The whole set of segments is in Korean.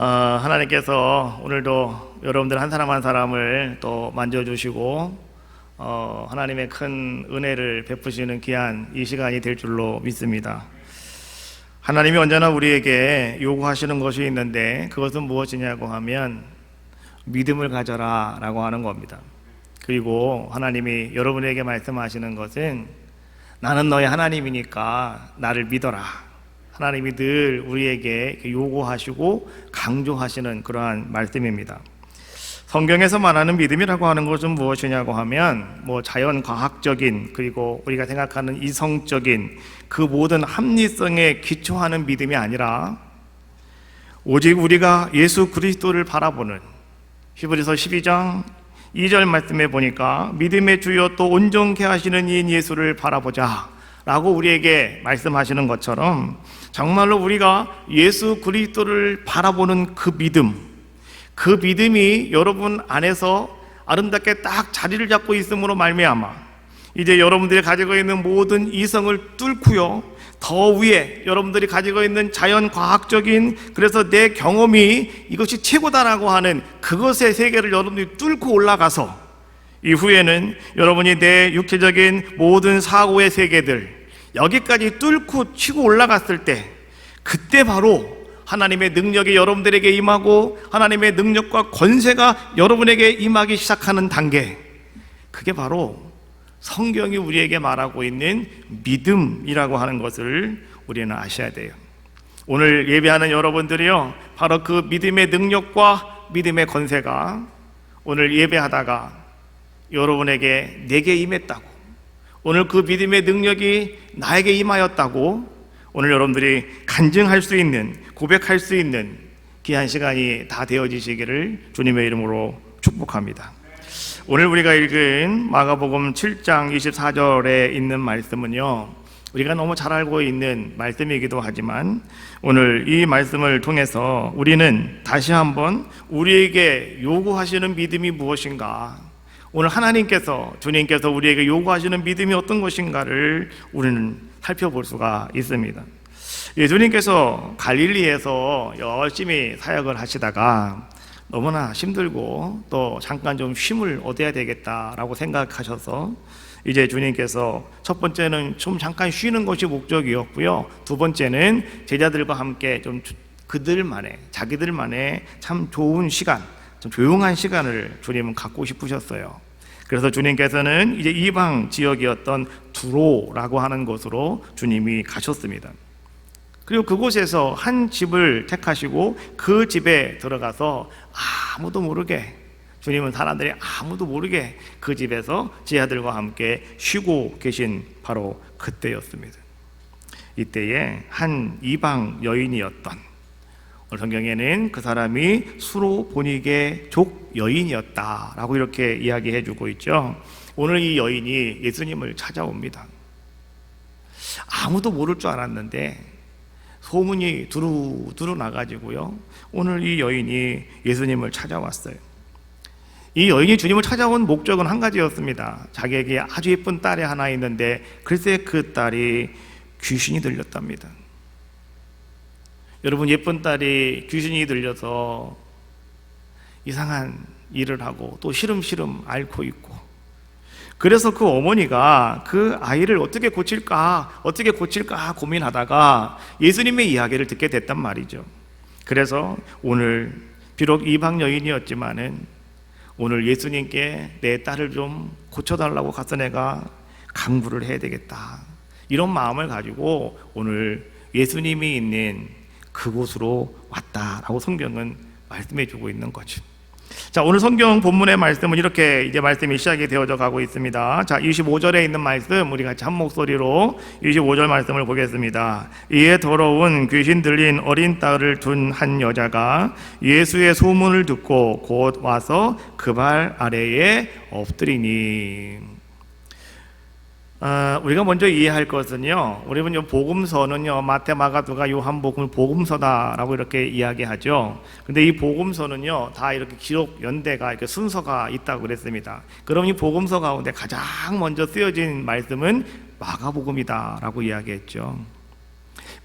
하나님께서 오늘도 여러분들 한 사람 한 사람을 또 만져주시고 하나님의 큰 은혜를 베푸시는 귀한 이 시간이 될 줄로 믿습니다. 하나님이 언제나 우리에게 요구하시는 것이 있는데 그것은 무엇이냐고 하면 믿음을 가져라 라고 하는 겁니다. 그리고 하나님이 여러분에게 말씀하시는 것은 나는 너의 하나님이니까 나를 믿어라. 하나님이 늘 우리에게 요구하시고 강조하시는 그러한 말씀입니다. 성경에서 말하는 믿음이라고 하는 것은 무엇이냐고 하면 자연 과학적인 그리고 우리가 생각하는 이성적인 그 모든 합리성에 기초하는 믿음이 아니라 오직 우리가 예수 그리스도를 바라보는 히브리서 12장 2절 말씀에 보니까 믿음의 주여 또 온전케 하시는 이인 예수를 바라보자 라고 우리에게 말씀하시는 것처럼 정말로 우리가 예수 그리스도를 바라보는 그 믿음이 여러분 안에서 아름답게 딱 자리를 잡고 있음으로 말미암아 이제 여러분들이 가지고 있는 모든 이성을 뚫고요, 더 위에 여러분들이 가지고 있는 자연과학적인 그래서 내 경험이 이것이 최고다라고 하는 그것의 세계를 여러분들이 뚫고 올라가서 이후에는 여러분이 내 육체적인 모든 사고의 세계들 여기까지 뚫고 치고 올라갔을 때 그때 바로 하나님의 능력이 여러분들에게 임하고 하나님의 능력과 권세가 여러분에게 임하기 시작하는 단계, 그게 바로 성경이 우리에게 말하고 있는 믿음이라고 하는 것을 우리는 아셔야 돼요. 오늘 예배하는 여러분들이요, 바로 그 믿음의 능력과 믿음의 권세가 오늘 예배하다가 여러분에게 내게 임했다고, 오늘 그 믿음의 능력이 나에게 임하였다고 오늘 여러분들이 간증할 수 있는, 고백할 수 있는 귀한 시간이 다 되어지시기를 주님의 이름으로 축복합니다. 오늘 우리가 읽은 마가복음 7장 24절에 있는 말씀은요, 우리가 너무 잘 알고 있는 말씀이기도 하지만 오늘 이 말씀을 통해서 우리는 다시 한번 우리에게 요구하시는 믿음이 무엇인가, 오늘 하나님께서, 주님께서 우리에게 요구하시는 믿음이 어떤 것인가를 우리는 살펴볼 수가 있습니다. 예수님께서 갈릴리에서 열심히 사역을 하시다가 너무나 힘들고 또 잠깐 좀 쉼을 얻어야 되겠다라고 생각하셔서 이제 주님께서 첫 번째는 좀 잠깐 쉬는 것이 목적이었고요, 두 번째는 제자들과 함께 좀 자기들만의 참 좋은 시간, 좀 조용한 시간을 주님은 갖고 싶으셨어요. 그래서 주님께서는 이제 이방 지역이었던 두로라고 하는 곳으로 주님이 가셨습니다. 그리고 그곳에서 한 집을 택하시고 그 집에 들어가서 아무도 모르게, 주님은 사람들이 아무도 모르게 그 집에서 제자들과 함께 쉬고 계신 바로 그때였습니다. 이때에 한 이방 여인이었던, 오늘 성경에는 그 사람이 수로보니게 족 여인이었다라고 이렇게 이야기해 주고 있죠. 오늘 이 여인이 예수님을 찾아옵니다. 아무도 모를 줄 알았는데 소문이 두루 나가지고요, 오늘 이 여인이 예수님을 찾아왔어요. 이 여인이 주님을 찾아온 목적은 한 가지였습니다. 자기에게 아주 예쁜 딸이 하나 있는데 글쎄 그 딸이 귀신이 들렸답니다. 여러분, 예쁜 딸이 귀신이 들려서 이상한 일을 하고 또 시름시름 앓고 있고, 그래서 그 어머니가 그 아이를 어떻게 고칠까 고민하다가 예수님의 이야기를 듣게 됐단 말이죠. 그래서 오늘 비록 이방 여인이었지만은 오늘 예수님께 내 딸을 좀 고쳐달라고 가서 내가 강구를 해야 되겠다, 이런 마음을 가지고 오늘 예수님이 있는 그곳으로 왔다라고 성경은 말씀해 주고 있는 거죠. 자, 오늘 성경 본문의 말씀은 이렇게 이제 말씀이 시작이 되어져 가고 있습니다. 자, 25절에 있는 말씀 우리 같이 한 목소리로 25절 말씀을 보겠습니다. 이에 더러운 귀신 들린 어린 딸을 둔 한 여자가 예수의 소문을 듣고 곧 와서 그 발 아래에 엎드리니. 우리가 먼저 이해할 것은요, 우리는 복음서는요, 마태, 마가, 누가, 요한복음을 복음서다라고 이렇게 이야기하죠. 근데 이 복음서는요, 다 이렇게 기록 연대가, 이렇게 순서가 있다고 그랬습니다. 그럼 이 복음서 가운데 가장 먼저 쓰여진 말씀은 마가복음이다라고 이야기했죠.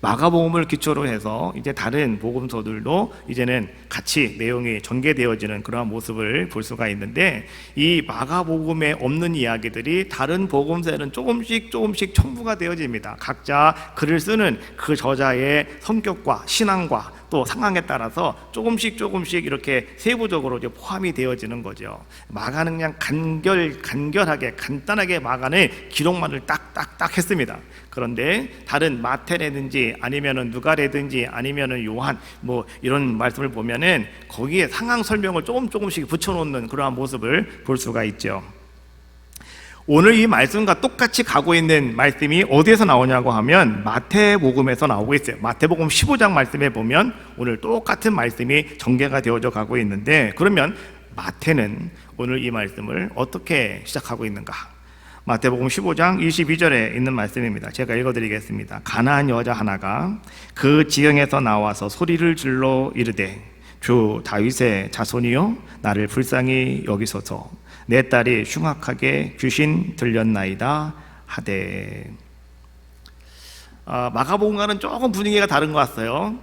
마가복음을 기초로 해서 이제 다른 복음서들도 이제는 같이 내용이 전개되어지는 그러한 모습을 볼 수가 있는데, 이 마가복음에 없는 이야기들이 다른 복음서에는 조금씩 첨부가 되어집니다. 각자 글을 쓰는 그 저자의 성격과 신앙과 또 상황에 따라서 조금씩 이렇게 세부적으로 이제 포함이 되어지는 거죠. 마가는 그냥 간결하게 간단하게 마가는 기록만을 딱딱딱 했습니다. 그런데 다른 마태라든지 아니면은 누가라든지 아니면은 요한 뭐 이런 말씀을 보면은 거기에 상황 설명을 조금씩 붙여놓는 그러한 모습을 볼 수가 있죠. 오늘 이 말씀과 똑같이 가고 있는 말씀이 어디에서 나오냐고 하면 마태복음에서 나오고 있어요. 마태복음 15장 말씀에 보면 오늘 똑같은 말씀이 전개가 되어져 가고 있는데, 그러면 마태는 오늘 이 말씀을 어떻게 시작하고 있는가? 마태복음 15장 22절에 있는 말씀입니다. 제가 읽어드리겠습니다. 가나안 여자 하나가 그 지경에서 나와서 소리를 질러 이르되 주 다윗의 자손이여 나를 불쌍히 여기소서, 내 딸이 흉악하게 귀신 들렸나이다 하되. 마가복음과는 조금 분위기가 다른 것 같아요.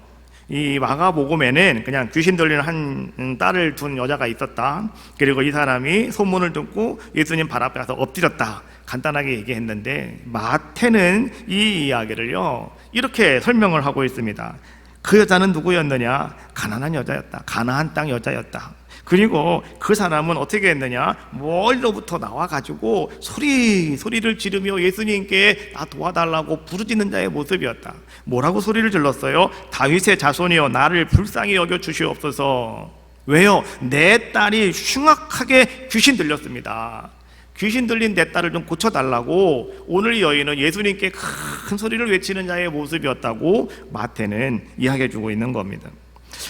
이 마가복음에는 그냥 귀신 들리는 한 딸을 둔 여자가 있었다, 그리고 이 사람이 소문을 듣고 예수님 발 앞에 가서 엎드렸다, 간단하게 얘기했는데, 마태는 이 이야기를요 이렇게 설명을 하고 있습니다. 그 여자는 누구였느냐? 가난한 여자였다. 가나안 땅 여자였다. 그리고 그 사람은 어떻게 했느냐? 멀리로부터 나와가지고 소리를 지르며 예수님께 나 도와달라고 부르짖는 자의 모습이었다. 뭐라고 소리를 질렀어요? 다윗의 자손이여 나를 불쌍히 여겨 주시옵소서. 왜요? 내 딸이 흉악하게 귀신 들렸습니다. 귀신 들린 내 딸을 좀 고쳐달라고 오늘 이 여인은 예수님께 큰 소리를 외치는 자의 모습이었다고 마태는 이야기해주고 있는 겁니다.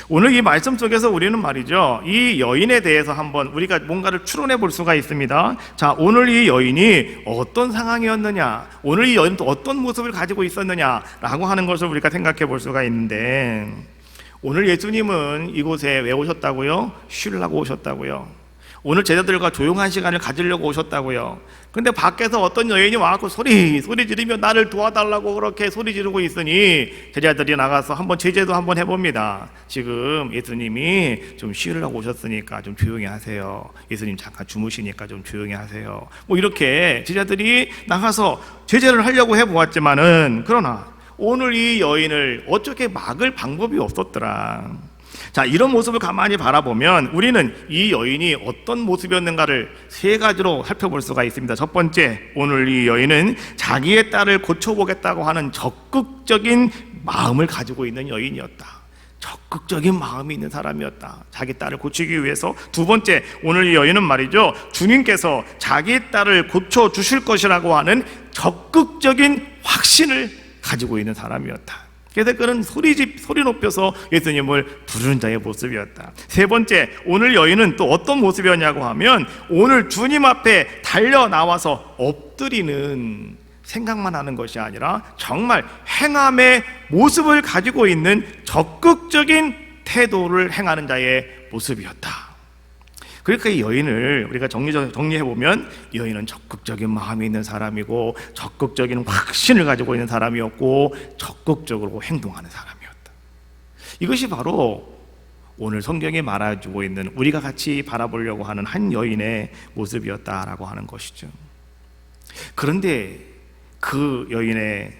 오늘 이 말씀 속에서 우리는 말이죠, 이 여인에 대해서 한번 우리가 뭔가를 추론해 볼 수가 있습니다. 자, 오늘 이 여인이 어떤 상황이었느냐, 오늘 이 여인은 또 어떤 모습을 가지고 있었느냐라고 하는 것을 우리가 생각해 볼 수가 있는데, 오늘 예수님은 이곳에 왜 오셨다고요? 쉬려고 오셨다고요. 오늘 제자들과 조용한 시간을 가지려고 오셨다고요. 근데 밖에서 어떤 여인이 와서 소리 지르며 나를 도와달라고 그렇게 소리 지르고 있으니 제자들이 나가서 한번 제재도 한번 해봅니다. 지금 예수님이 좀 쉬려고 오셨으니까 좀 조용히 하세요. 예수님 잠깐 주무시니까 좀 조용히 하세요. 뭐 이렇게 제자들이 나가서 제재를 하려고 해보았지만은, 그러나 오늘 이 여인을 어떻게 막을 방법이 없었더라. 자, 이런 모습을 가만히 바라보면 우리는 이 여인이 어떤 모습이었는가를 세 가지로 살펴볼 수가 있습니다. 첫 번째, 오늘 이 여인은 자기의 딸을 고쳐보겠다고 하는 적극적인 마음을 가지고 있는 여인이었다. 적극적인 마음이 있는 사람이었다, 자기 딸을 고치기 위해서. 두 번째, 오늘 이 여인은 말이죠, 주님께서 자기 딸을 고쳐주실 것이라고 하는 적극적인 확신을 가지고 있는 사람이었다. 그래서 그는 소리 높여서 예수님을 부르는 자의 모습이었다. 세 번째, 오늘 여인은 또 어떤 모습이었냐고 하면 오늘 주님 앞에 달려 나와서 엎드리는 생각만 하는 것이 아니라 정말 행함의 모습을 가지고 있는 적극적인 태도를 행하는 자의 모습이었다. 그러니까 이 여인을 우리가 정리해보면, 이 여인은 적극적인 마음이 있는 사람이고 적극적인 확신을 가지고 있는 사람이었고 적극적으로 행동하는 사람이었다. 이것이 바로 오늘 성경에 말해주고 있는 우리가 같이 바라보려고 하는 한 여인의 모습이었다라고 하는 것이죠. 그런데 그 여인의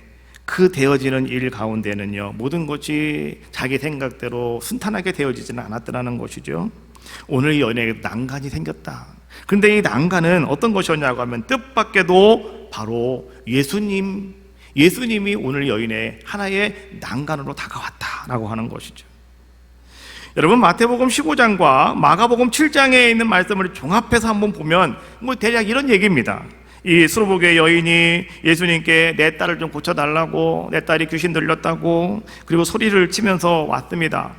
그 되어지는 일 가운데는요, 모든 것이 자기 생각대로 순탄하게 되어지지는 않았더라는 것이죠. 오늘 이 여인에게 난간이 생겼다. 그런데 이 난간은 어떤 것이었냐고 하면 뜻밖에도 바로 예수님이 오늘 여인의 하나의 난간으로 다가왔다라고 하는 것이죠. 여러분, 마태복음 15장과 마가복음 7장에 있는 말씀을 종합해서 한번 보면 대략 이런 얘기입니다. 이 수로보교의 여인이 예수님께 내 딸을 좀 고쳐달라고, 내 딸이 귀신 들렸다고, 그리고 소리를 치면서 왔습니다.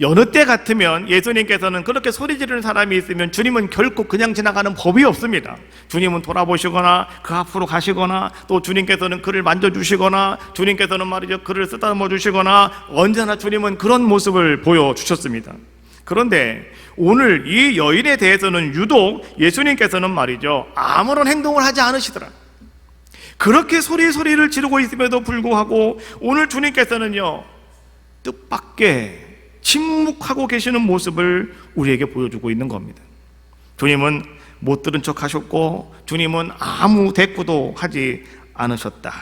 여느 때 같으면 예수님께서는 그렇게 소리 지르는 사람이 있으면 주님은 결코 그냥 지나가는 법이 없습니다. 주님은 돌아보시거나 그 앞으로 가시거나, 또 주님께서는 그를 만져주시거나, 주님께서는 말이죠, 그를 쓰다듬어 주시거나, 언제나 주님은 그런 모습을 보여주셨습니다. 그런데 오늘 이 여인에 대해서는 유독 예수님께서는 말이죠, 아무런 행동을 하지 않으시더라. 그렇게 소리를 지르고 있음에도 불구하고 오늘 주님께서는요, 뜻밖의 침묵하고 계시는 모습을 우리에게 보여주고 있는 겁니다. 주님은 못 들은 척 하셨고 주님은 아무 대꾸도 하지 않으셨다.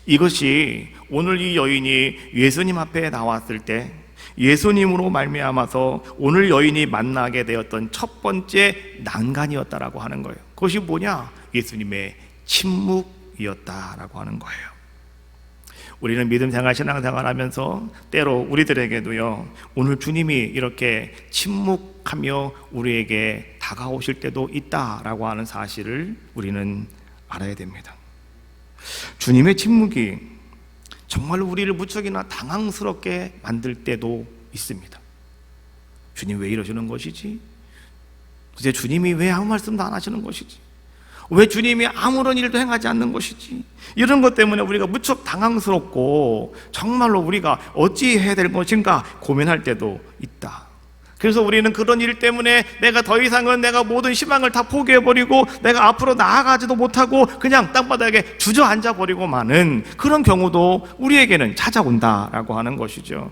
이것이 오늘 이 여인이 예수님 앞에 나왔을 때 예수님으로 말미암아서 오늘 여인이 만나게 되었던 첫 번째 난간이었다라고 하는 거예요. 그것이 뭐냐? 예수님의 침묵이었다라고 하는 거예요. 우리는 믿음 생활, 신앙 생활 하면서 때로 우리들에게도요, 오늘 주님이 이렇게 침묵하며 우리에게 다가오실 때도 있다라고 하는 사실을 우리는 알아야 됩니다. 주님의 침묵이 정말로 우리를 무척이나 당황스럽게 만들 때도 있습니다. 주님 왜 이러시는 것이지? 도대체 주님이 왜 아무 말씀도 안 하시는 것이지? 왜 주님이 아무런 일도 행하지 않는 것이지? 이런 것 때문에 우리가 무척 당황스럽고 정말로 우리가 어찌 해야 될 것인가 고민할 때도 있다. 그래서 우리는 그런 일 때문에 내가 더 이상은 내가 모든 희망을 다 포기해버리고 내가 앞으로 나아가지도 못하고 그냥 땅바닥에 주저앉아버리고 마는 그런 경우도 우리에게는 찾아온다라고 하는 것이죠.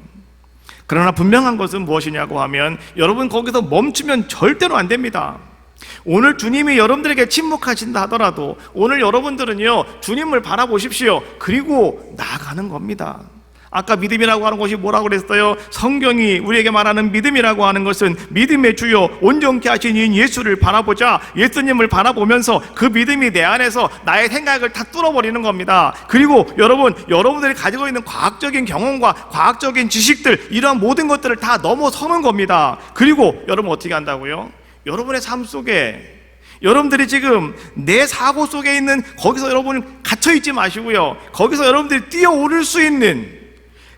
그러나 분명한 것은 무엇이냐고 하면 여러분, 거기서 멈추면 절대로 안 됩니다. 오늘 주님이 여러분들에게 침묵하신다 하더라도 오늘 여러분들은요, 주님을 바라보십시오. 그리고 나아가는 겁니다. 아까 믿음이라고 하는 것이 뭐라고 그랬어요? 성경이 우리에게 말하는 믿음이라고 하는 것은 믿음의 주요 온전케 하신 이인 예수를 바라보자, 예수님을 바라보면서 그 믿음이 내 안에서 나의 생각을 다 뚫어버리는 겁니다. 그리고 여러분들이 가지고 있는 과학적인 경험과 과학적인 지식들, 이러한 모든 것들을 다 넘어서는 겁니다. 그리고 여러분 어떻게 한다고요? 여러분의 삶 속에 여러분들이 지금 내 사고 속에 있는 거기서 여러분 갇혀있지 마시고요, 거기서 여러분들이 뛰어오를 수 있는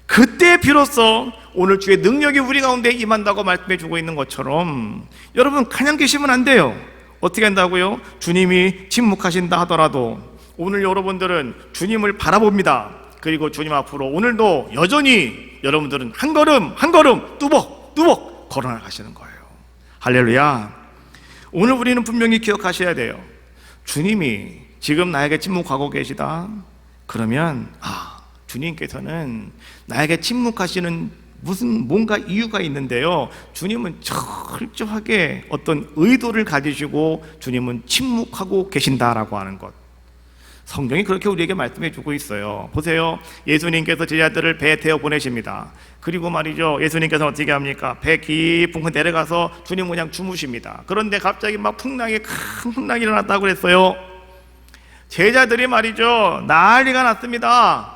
그때 비로소 오늘 주의 능력이 우리 가운데 임한다고 말씀해 주고 있는 것처럼 여러분 그냥 계시면 안 돼요. 어떻게 한다고요? 주님이 침묵하신다 하더라도 오늘 여러분들은 주님을 바라봅니다. 그리고 주님 앞으로 오늘도 여전히 여러분들은 한 걸음 뚜벅 걸어나가시는 거예요. 할렐루야. 오늘 우리는 분명히 기억하셔야 돼요. 주님이 지금 나에게 침묵하고 계시다. 그러면 주님께서는 나에게 침묵하시는 뭔가 이유가 있는데요, 주님은 철저하게 어떤 의도를 가지시고 주님은 침묵하고 계신다라고 하는 것, 성경이 그렇게 우리에게 말씀해 주고 있어요. 보세요. 예수님께서 제자들을 배에 태워 보내십니다. 그리고 말이죠, 예수님께서 어떻게 합니까? 배 깊은 곳 내려가서 주님 그냥 주무십니다. 그런데 갑자기 막 큰 풍랑이 일어났다고 그랬어요. 제자들이 말이죠, 난리가 났어요.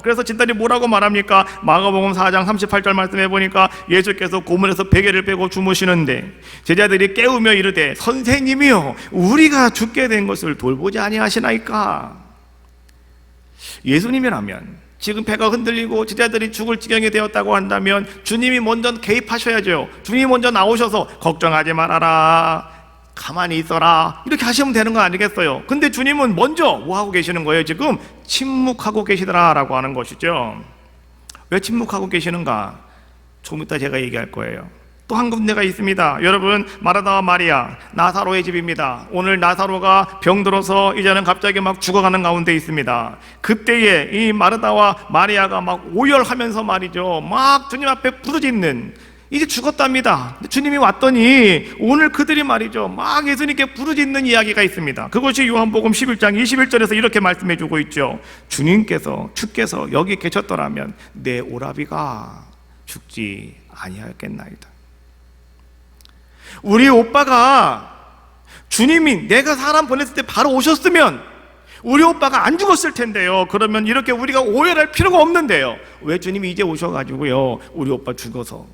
그래서 진단이 뭐라고 말합니까? 마가복음 4장 38절 말씀해 보니까 예수께서 고문에서 베개를 빼고 주무시는데 제자들이 깨우며 이르되 선생님이여, 우리가 죽게 된 것을 돌보지 아니하시나이까? 예수님이라면 지금 배가 흔들리고 제자들이 죽을 지경이 되었다고 한다면 주님이 먼저 개입하셔야죠. 주님이 먼저 나오셔서 걱정하지 말아라, 가만히 있어라, 이렇게 하시면 되는 거 아니겠어요? 근데 주님은 먼저 뭐 하고 계시는 거예요? 지금 침묵하고 계시더라라고 하는 것이죠. 왜 침묵하고 계시는가? 조금 이따 제가 얘기할 거예요. 또 한 군데가 있습니다. 여러분, 마르다와 마리아, 나사로의 집입니다. 오늘 나사로가 병들어서 이제는 갑자기 막 죽어가는 가운데 있습니다. 그때에 이 마르다와 마리아가 막 오열하면서 말이죠, 막 주님 앞에 부르짖는, 이제 죽었답니다. 주님이 왔더니 오늘 그들이 말이죠, 막 예수님께 부르짖는 이야기가 있습니다. 그것이 요한복음 11장 21절에서 이렇게 말씀해 주고 있죠. 주께서 여기 계셨더라면 내 오라비가 죽지 아니하였겠나이다. 우리 오빠가 주님이 내가 사람 보냈을 때 바로 오셨으면 우리 오빠가 안 죽었을 텐데요. 그러면 이렇게 우리가 오해할 필요가 없는데요, 왜 주님이 이제 오셔가지고요 우리 오빠 죽어서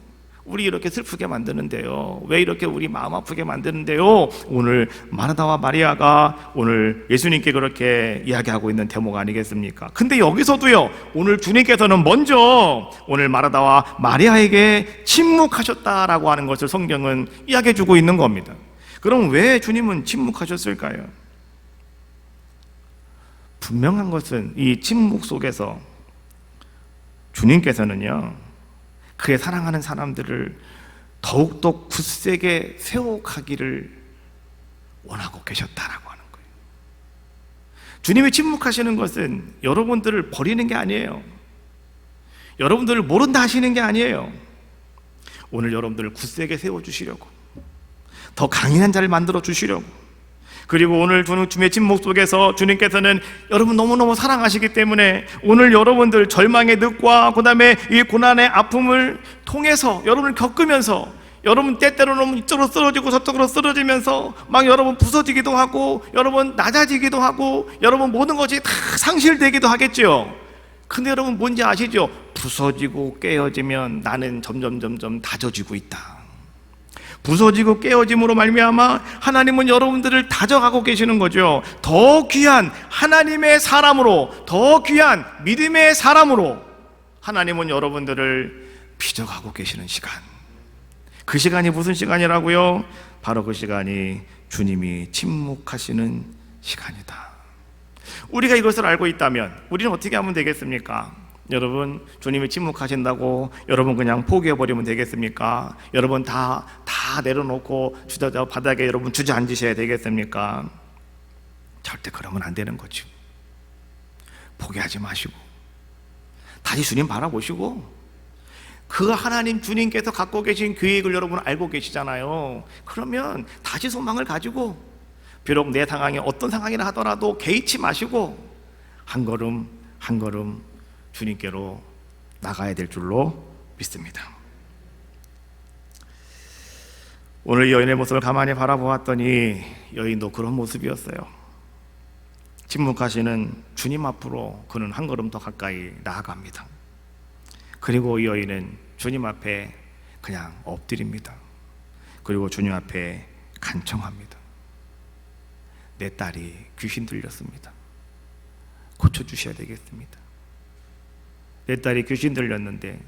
우리 이렇게 슬프게 만드는데요, 왜 이렇게 우리 마음 아프게 만드는데요? 오늘 마르다와 마리아가 오늘 예수님께 그렇게 이야기하고 있는 대목 아니겠습니까? 근데 여기서도요, 오늘 주님께서는 먼저 오늘 마르다와 마리아에게 침묵하셨다라고 하는 것을 성경은 이야기해 주고 있는 겁니다. 그럼 왜 주님은 침묵하셨을까요? 분명한 것은 이 침묵 속에서 주님께서는요, 그의 사랑하는 사람들을 더욱더 굳세게 세워가기를 원하고 계셨다라고 하는 거예요. 주님이 침묵하시는 것은 여러분들을 버리는 게 아니에요. 여러분들을 모른다 하시는 게 아니에요. 오늘 여러분들을 굳세게 세워주시려고, 더 강인한 자를 만들어 주시려고, 그리고 오늘 주님의 침묵 속에서 주님께서는 여러분 너무너무 사랑하시기 때문에 오늘 여러분들 절망의 늪과 그 다음에 이 고난의 아픔을 통해서 여러분을 겪으면서 여러분 때때로는 이쪽으로 쓰러지고 저쪽으로 쓰러지면서 막 여러분 부서지기도 하고 여러분 낮아지기도 하고 여러분 모든 것이 다 상실되기도 하겠죠. 근데 여러분 뭔지 아시죠? 부서지고 깨어지면 나는 점점 다져지고 있다. 부서지고 깨어짐으로 말미암아 하나님은 여러분들을 다져가고 계시는 거죠. 더 귀한 하나님의 사람으로, 더 귀한 믿음의 사람으로 하나님은 여러분들을 빚어가고 계시는 시간. 그 시간이 무슨 시간이라고요? 바로 그 시간이 주님이 침묵하시는 시간이다. 우리가 이것을 알고 있다면 우리는 어떻게 하면 되겠습니까? 여러분, 주님이 침묵하신다고 여러분 그냥 포기해버리면 되겠습니까? 여러분 다 내려놓고 바닥에 여러분 주저앉으셔야 되겠습니까? 절대 그러면 안 되는 거죠. 포기하지 마시고 다시 주님 바라보시고, 그 하나님 주님께서 갖고 계신 계획을 여러분 알고 계시잖아요. 그러면 다시 소망을 가지고, 비록 내 상황이 어떤 상황이라 하더라도 개의치 마시고 한 걸음 한 걸음 주님께로 나가야 될 줄로 믿습니다. 오늘 여인의 모습을 가만히 바라보았더니 여인도 그런 모습이었어요. 침묵하시는 주님 앞으로 그는 한 걸음 더 가까이 나아갑니다. 그리고 이 여인은 주님 앞에 그냥 엎드립니다. 그리고 주님 앞에 간청합니다. 내 딸이 귀신 들렸습니다. 고쳐주셔야 되겠습니다. 내 딸이 귀신 들렸는데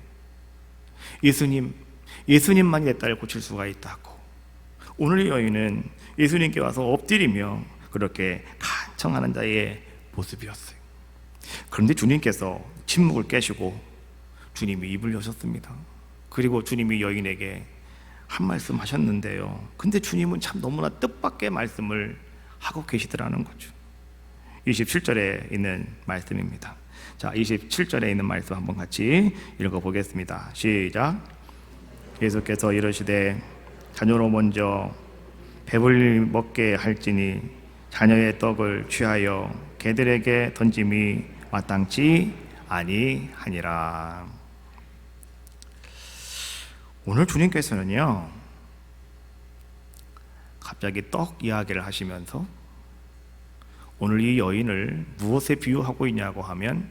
예수님만이 내 딸을 고칠 수가 있다고. 오늘 이 여인은 예수님께 와서 엎드리며 그렇게 간청하는 자의 모습이었어요. 그런데 주님께서 침묵을 깨시고 주님이 입을 여셨습니다. 그리고 주님이 여인에게 한 말씀 하셨는데요, 근데 주님은 참 너무나 뜻밖의 말씀을 하고 계시더라는 거죠. 27절에 있는 말씀입니다. 자, 27절에 있는 말씀 한번 같이 읽어보겠습니다. 시작. 예수께서 이르시되 자녀로 먼저 배불리 먹게 할지니 자녀의 떡을 취하여 개들에게 던짐이 마땅치 아니하니라. 오늘 주님께서는요, 갑자기 떡 이야기를 하시면서 오늘 이 여인을 무엇에 비유하고 있냐고 하면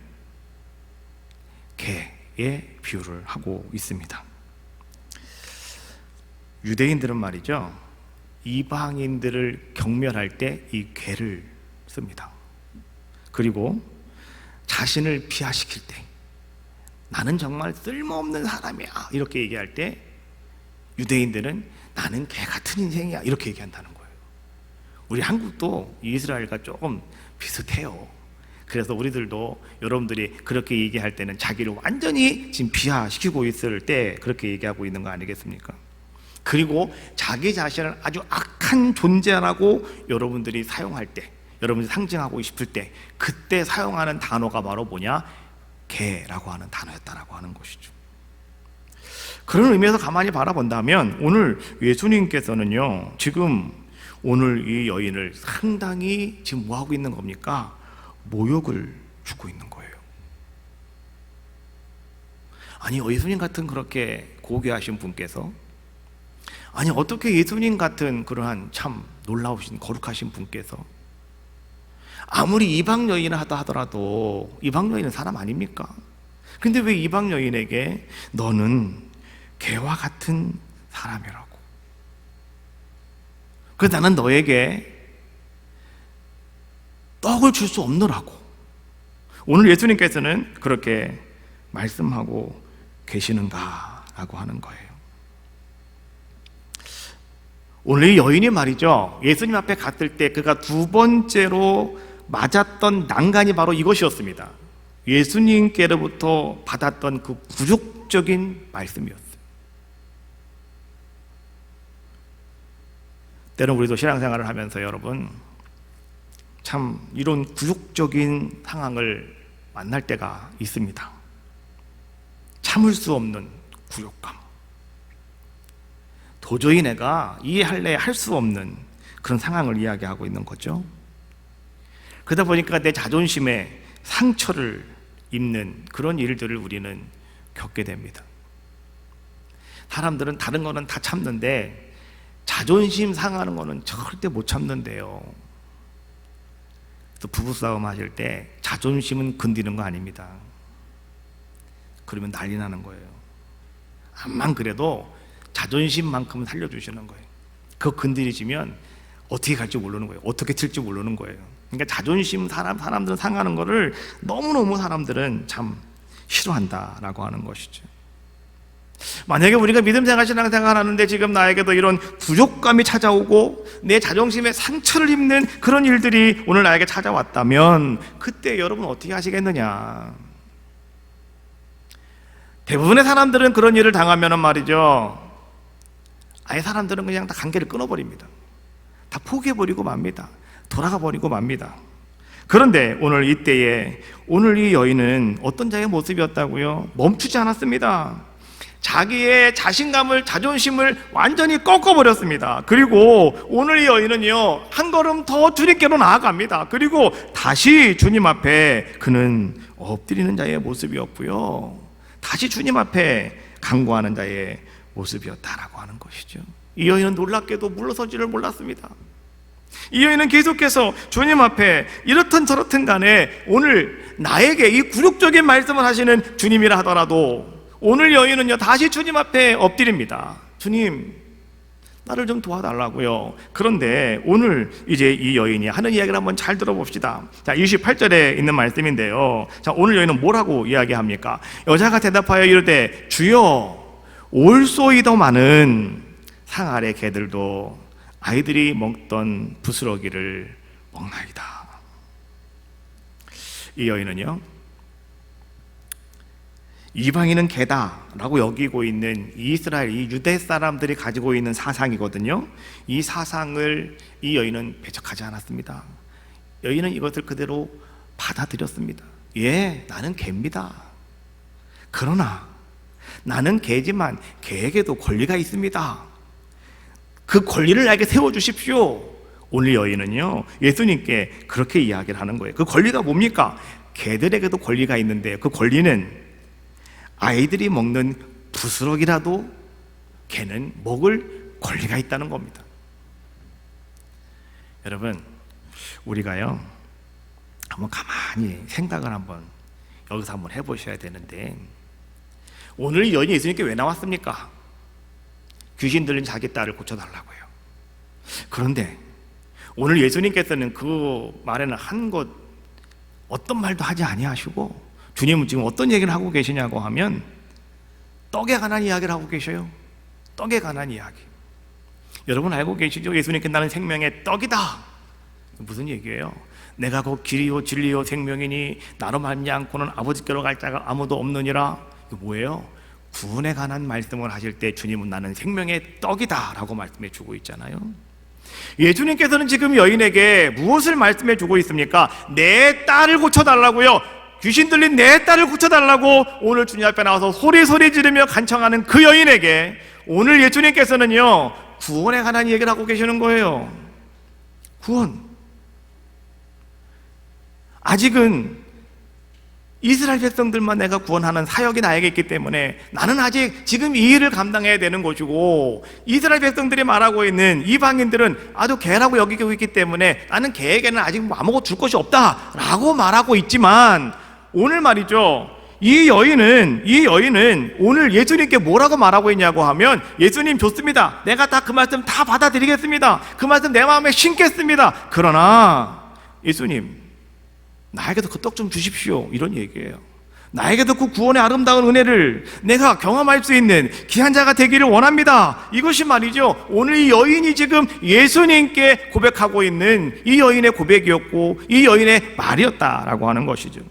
개의 비유를 하고 있습니다. 유대인들은 말이죠, 이방인들을 경멸할 때 이 개를 씁니다. 그리고 자신을 비하시킬 때 나는 정말 쓸모없는 사람이야 이렇게 얘기할 때 유대인들은 나는 개 같은 인생이야 이렇게 얘기한다는 거예요. 우리 한국도 이스라엘과 조금 비슷해요. 그래서 우리들도 여러분들이 그렇게 얘기할 때는 자기를 완전히 지금 비하시키고 있을 때 그렇게 얘기하고 있는 거 아니겠습니까? 그리고 자기 자신을 아주 악한 존재라고 여러분들이 사용할 때, 여러분들이 상징하고 싶을 때 그때 사용하는 단어가 바로 뭐냐? 개라고 하는 단어였다라고 하는 것이죠. 그런 의미에서 가만히 바라본다면 오늘 예수님께서는요, 지금 오늘 이 여인을 상당히 지금 뭐하고 있는 겁니까? 모욕을 주고 있는 거예요. 아니, 예수님 같은 그렇게 고귀하신 분께서, 아니 어떻게 예수님 같은 그러한 참 놀라우신 거룩하신 분께서 아무리 이방 여인을 하더라도 이방 여인은 사람 아닙니까? 근데 왜 이방 여인에게 너는 개와 같은 사람이라고, 그래서 나는 너에게 떡을 줄 수 없노라고 오늘 예수님께서는 그렇게 말씀하고 계시는가 라고 하는 거예요. 오늘 이 여인이 말이죠, 예수님 앞에 갔을 때 그가 두 번째로 맞았던 난간이 바로 이것이었습니다. 예수님께로부터 받았던 그 부족적인 말씀이었어요. 때론 우리도 신앙생활을 하면서 여러분 참 이런 굴욕적인 상황을 만날 때가 있습니다. 참을 수 없는 굴욕감, 도저히 내가 이해할래 할 수 없는 그런 상황을 이야기하고 있는 거죠. 그러다 보니까 내 자존심에 상처를 입는 그런 일들을 우리는 겪게 됩니다. 사람들은 다른 거는 다 참는데 자존심 상하는 거는 절대 못 참는데요. 또 부부싸움 하실 때 자존심은 건드리는 거 아닙니다. 그러면 난리 나는 거예요. 암만 그래도 자존심만큼은 살려주시는 거예요. 그거 건드리시면 어떻게 갈지 모르는 거예요. 어떻게 튈지 모르는 거예요. 그러니까 자존심 사람들은 상하는 거를 너무너무 사람들은 참 싫어한다라고 하는 것이죠. 만약에 우리가 믿음 생활, 신앙 생활 하는데 지금 나에게도 이런 부족감이 찾아오고 내 자존심에 상처를 입는 그런 일들이 오늘 나에게 찾아왔다면 그때 여러분 어떻게 하시겠느냐? 대부분의 사람들은 그런 일을 당하면 말이죠, 아예 사람들은 그냥 다 관계를 끊어버립니다. 다 포기해버리고 맙니다. 돌아가 버리고 맙니다. 그런데 오늘 이때에 오늘 이 여인은 어떤 자의 모습이었다고요? 멈추지 않았습니다. 자기의 자신감을, 자존심을 완전히 꺾어버렸습니다. 그리고 오늘 이 여인은요, 한 걸음 더 주님께로 나아갑니다. 그리고 다시 주님 앞에 그는 엎드리는 자의 모습이었고요, 다시 주님 앞에 간구하는 자의 모습이었다라고 하는 것이죠. 이 여인은 놀랍게도 물러서지를 몰랐습니다. 이 여인은 계속해서 주님 앞에 이렇든 저렇든 간에 오늘 나에게 이 굴욕적인 말씀을 하시는 주님이라 하더라도 오늘 여인은요, 다시 주님 앞에 엎드립니다. 주님, 나를 좀 도와달라고요. 그런데 오늘 이제 이 여인이 하는 이야기를 한번 잘 들어봅시다. 자, 28절에 있는 말씀인데요. 자, 오늘 여인은 뭐라고 이야기합니까? 여자가 대답하여 이르되 주여, 올소이더마는 상 아래 개들도 아이들이 먹던 부스러기를 먹나이다. 이 여인은요, 이방인은 개다라고 여기고 있는 이스라엘, 이 유대 사람들이 가지고 있는 사상이거든요. 이 사상을 이 여인은 배척하지 않았습니다. 여인은 이것을 그대로 받아들였습니다. 예, 나는 개입니다. 그러나 나는 개지만 개에게도 권리가 있습니다. 그 권리를 나에게 세워주십시오. 오늘 여인은요, 예수님께 그렇게 이야기를 하는 거예요. 그 권리가 뭡니까? 개들에게도 권리가 있는데 그 권리는 아이들이 먹는 부스러기라도 개는 먹을 권리가 있다는 겁니다. 여러분, 우리가요, 한번 가만히 생각을 한번 여기서 한번 해보셔야 되는데, 오늘 이 여인이 예수님께 왜 나왔습니까? 귀신 들린 자기 딸을 고쳐달라고요. 그런데 오늘 예수님께서는 그 말에는 한 것 어떤 말도 하지 아니하시고 주님은 지금 어떤 얘기를 하고 계시냐고 하면 떡에 관한 이야기를 하고 계셔요. 떡에 관한 이야기. 여러분 알고 계시죠? 예수님께 나는 생명의 떡이다. 무슨 얘기예요? 내가 곧 길이요 진리요 생명이니 나로 말미암고는 아버지께로 갈 자가 아무도 없느니라. 이거 뭐예요? 구원에 관한 말씀을 하실 때 주님은 나는 생명의 떡이다 라고 말씀해 주고 있잖아요. 예수님께서는 지금 여인에게 무엇을 말씀해 주고 있습니까? 내 딸을 고쳐달라고요. 귀신 들린 내 딸을 고쳐달라고 오늘 주님 앞에 나와서 소리 지르며 간청하는 그 여인에게 오늘 예수님께서는요, 구원에 관한 얘기를 하고 계시는 거예요. 구원. 아직은 이스라엘 백성들만 내가 구원하는 사역이 나에게 있기 때문에 나는 아직 지금 이 일을 감당해야 되는 것이고, 이스라엘 백성들이 말하고 있는 이방인들은 아주 개라고 여기고 있기 때문에 나는 개에게는 아직 아무것도 줄 것이 없다라고 말하고 있지만, 오늘 말이죠, 이 여인은 오늘 예수님께 뭐라고 말하고 있냐고 하면, 예수님 좋습니다. 내가 다 그 말씀 다 받아들이겠습니다. 그 말씀 내 마음에 심겠습니다. 그러나 예수님, 나에게도 그 떡 좀 주십시오. 이런 얘기예요. 나에게도 그 구원의 아름다운 은혜를 내가 경험할 수 있는 귀한 자가 되기를 원합니다. 이것이 말이죠, 오늘 이 여인이 지금 예수님께 고백하고 있는 이 여인의 고백이었고 이 여인의 말이었다라고 하는 것이죠.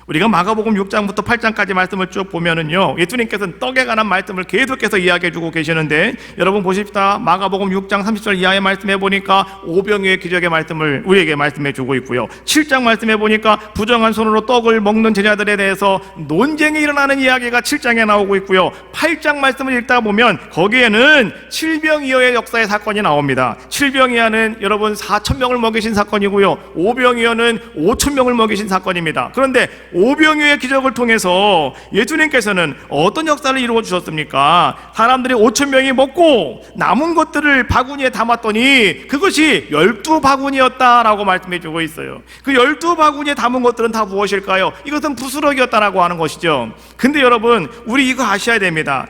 우리가 마가복음 6장부터 8장까지 말씀을 쭉 보면은요, 예수님께서는 떡에 관한 말씀을 계속해서 이야기해 주고 계시는데, 여러분 보십시다. 마가복음 6장 30절 이하의 말씀해 보니까 오병이의 기적의 말씀을 우리에게 말씀해 주고 있고요, 7장 말씀해 보니까 부정한 손으로 떡을 먹는 제자들에 대해서 논쟁이 일어나는 이야기가 7장에 나오고 있고요, 8장 말씀을 읽다 보면 거기에는 칠병이어의 역사의 사건이 나옵니다. 칠병이어는 여러분 4,000명을 먹이신 사건이고요, 오병이어는 5,000명을 먹이신 사건입니다. 그런데 오병이어의 기적을 통해서 예수님께서는 어떤 역사를 이루어 주셨습니까? 사람들이 5,000명이 먹고 남은 것들을 바구니에 담았더니 그것이 12바구니였다라고 말씀해 주고 있어요. 그 12바구니에 담은 것들은 다 무엇일까요? 이것은 부스러기였다라고 하는 것이죠. 근데 여러분, 우리 이거 아셔야 됩니다.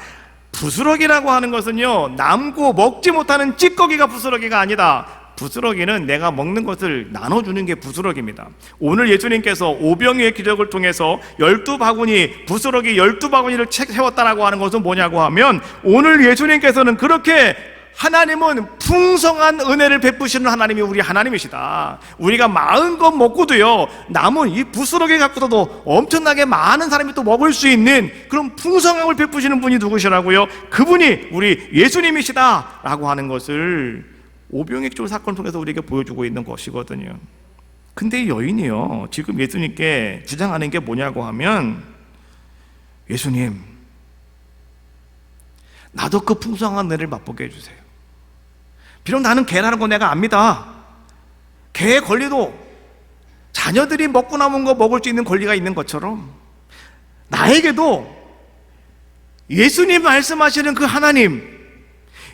부스러기라고 하는 것은요, 남고 먹지 못하는 찌꺼기가 부스러기가 아니다. 부스러기는 내가 먹는 것을 나눠주는 게 부스러기입니다. 오늘 예수님께서 오병이의 기적을 통해서 12바구니, 부스러기 12바구니를 채웠다라고 하는 것은 뭐냐고 하면, 오늘 예수님께서는 그렇게 하나님은 풍성한 은혜를 베푸시는 하나님이 우리 하나님이시다. 우리가 마음껏 먹고도요, 남은 이 부스러기 갖고도 엄청나게 많은 사람이 또 먹을 수 있는 그런 풍성함을 베푸시는 분이 누구시라고요? 그분이 우리 예수님이시다 라고 하는 것을 오병이의 기적 사건을 통해서 우리에게 보여주고 있는 것이거든요. 근데 이 여인이요, 지금 예수님께 주장하는 게 뭐냐고 하면, 예수님, 나도 그 풍성한 은혜를 맛보게 해주세요. 비록 나는 개라는 거 내가 압니다. 개의 권리도 자녀들이 먹고 남은 거 먹을 수 있는 권리가 있는 것처럼 나에게도 예수님 말씀하시는 그 하나님,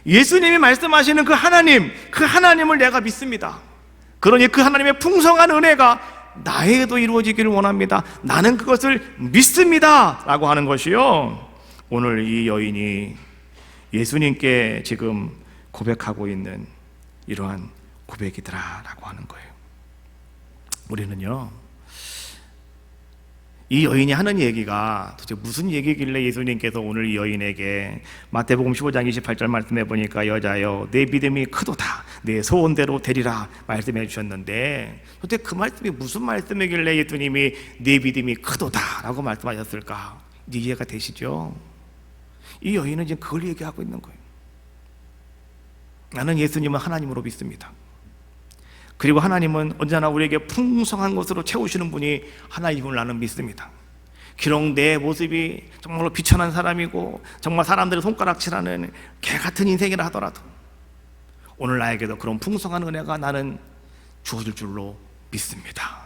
예수님이 말씀하시는 그 하나님을 내가 믿습니다. 그러니 그 하나님의 풍성한 은혜가 나에게도 이루어지기를 원합니다. 나는 그것을 믿습니다 라고 하는 것이요, 오늘 이 여인이 예수님께 지금 고백하고 있는 이러한 고백이더라 라고 하는 거예요. 우리는요, 이 여인이 하는 얘기가 도대체 무슨 얘기길래 예수님께서 오늘 이 여인에게 마태복음 15장 28절 말씀해 보니까, 여자여 내 믿음이 크도다, 내 소원대로 되리라 말씀해 주셨는데, 도대체 그 말씀이 무슨 말씀이길래 예수님이 내 믿음이 크도다 라고 말씀하셨을까? 이해가 되시죠? 이 여인은 지금 그걸 얘기하고 있는 거예요. 나는 예수님을 하나님으로 믿습니다. 그리고 하나님은 언제나 우리에게 풍성한 것으로 채우시는 분이 하나님을 나는 믿습니다. 비록 내 모습이 정말로 비천한 사람이고 정말 사람들의 손가락질하는 개 같은 인생이라 하더라도 오늘 나에게도 그런 풍성한 은혜가 나는 주어질 줄로 믿습니다.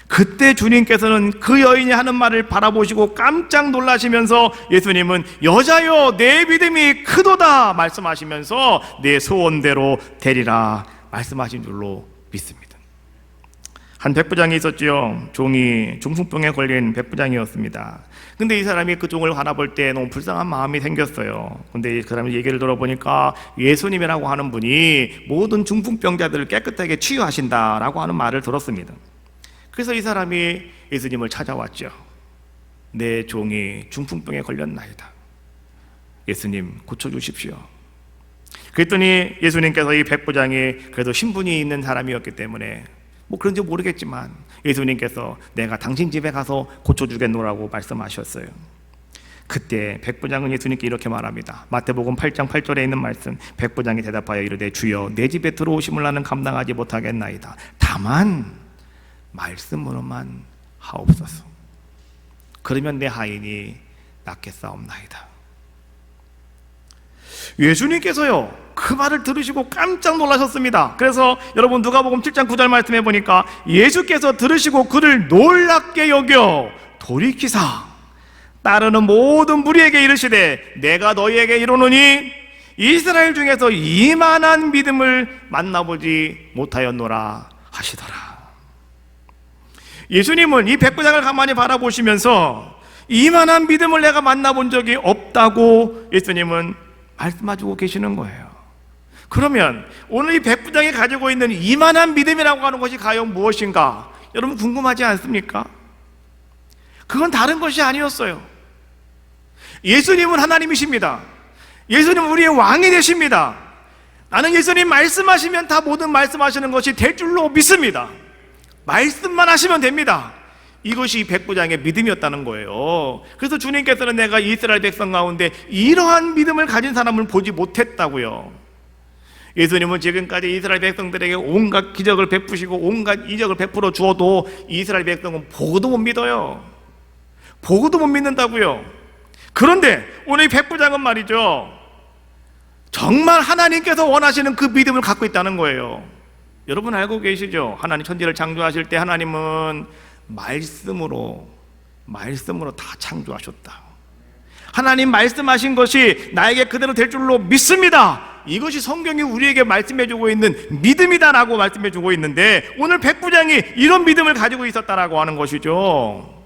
그때 주님께서는 그 여인이 하는 말을 바라보시고 깜짝 놀라시면서 예수님은 여자여 내 믿음이 크도다 말씀하시면서 내 소원대로 되리라 말씀하신 줄로 믿습니다. 한 백부장이 있었지요. 종이 중풍병에 걸린 백부장이었습니다. 근데 이 사람이 그 종을 바라볼 때 너무 불쌍한 마음이 생겼어요. 근데 그 사람의 얘기를 들어보니까 예수님이라고 하는 분이 모든 중풍병자들을 깨끗하게 치유하신다라고 하는 말을 들었습니다. 그래서 이 사람이 예수님을 찾아왔죠. 내 종이 중풍병에 걸렸나이다. 예수님 고쳐주십시오. 그랬더니 예수님께서 이 백부장이 그래도 신분이 있는 사람이었기 때문에 뭐 그런지 모르겠지만 예수님께서 내가 당신 집에 가서 고쳐주겠노라고 말씀하셨어요. 그때 백부장은 예수님께 이렇게 말합니다. 마태복음 8장 8절에 있는 말씀, 백부장이 대답하여 이르되 주여 내 집에 들어오심을 나는 감당하지 못하겠나이다. 다만 말씀으로만 하옵소서. 그러면 내 하인이 낫겠사옵나이다. 예수님께서요 그 말을 들으시고 깜짝 놀라셨습니다. 그래서 여러분 누가복음 7장 9절 말씀해 보니까 예수께서 들으시고 그를 놀랍게 여겨 돌이키사 따르는 모든 무리에게 이르시되 내가 너희에게 이르노니 이스라엘 중에서 이만한 믿음을 만나보지 못하였노라 하시더라. 예수님은 이 백부장을 가만히 바라보시면서 이만한 믿음을 내가 만나본 적이 없다고 예수님은 말씀하시고 계시는 거예요. 그러면 오늘 이 백부장이 가지고 있는 이만한 믿음이라고 하는 것이 과연 무엇인가? 여러분 궁금하지 않습니까? 그건 다른 것이 아니었어요. 예수님은 하나님이십니다. 예수님은 우리의 왕이 되십니다. 나는 예수님 말씀하시면 다 모든 말씀하시는 것이 될 줄로 믿습니다. 말씀만 하시면 됩니다. 이것이 백부장의 믿음이었다는 거예요. 그래서 주님께서는 내가 이스라엘 백성 가운데 이러한 믿음을 가진 사람을 보지 못했다고요. 예수님은 지금까지 이스라엘 백성들에게 온갖 기적을 베푸시고 온갖 이적을 베풀어 주어도 이스라엘 백성은 보고도 못 믿어요. 보고도 못 믿는다고요. 그런데 오늘 이 백부장은 말이죠, 정말 하나님께서 원하시는 그 믿음을 갖고 있다는 거예요. 여러분 알고 계시죠? 하나님 천지를 창조하실 때 하나님은 말씀으로 다 창조하셨다. 하나님 말씀하신 것이 나에게 그대로 될 줄로 믿습니다. 이것이 성경이 우리에게 말씀해주고 있는 믿음이다라고 말씀해주고 있는데, 오늘 백부장이 이런 믿음을 가지고 있었다라고 하는 것이죠.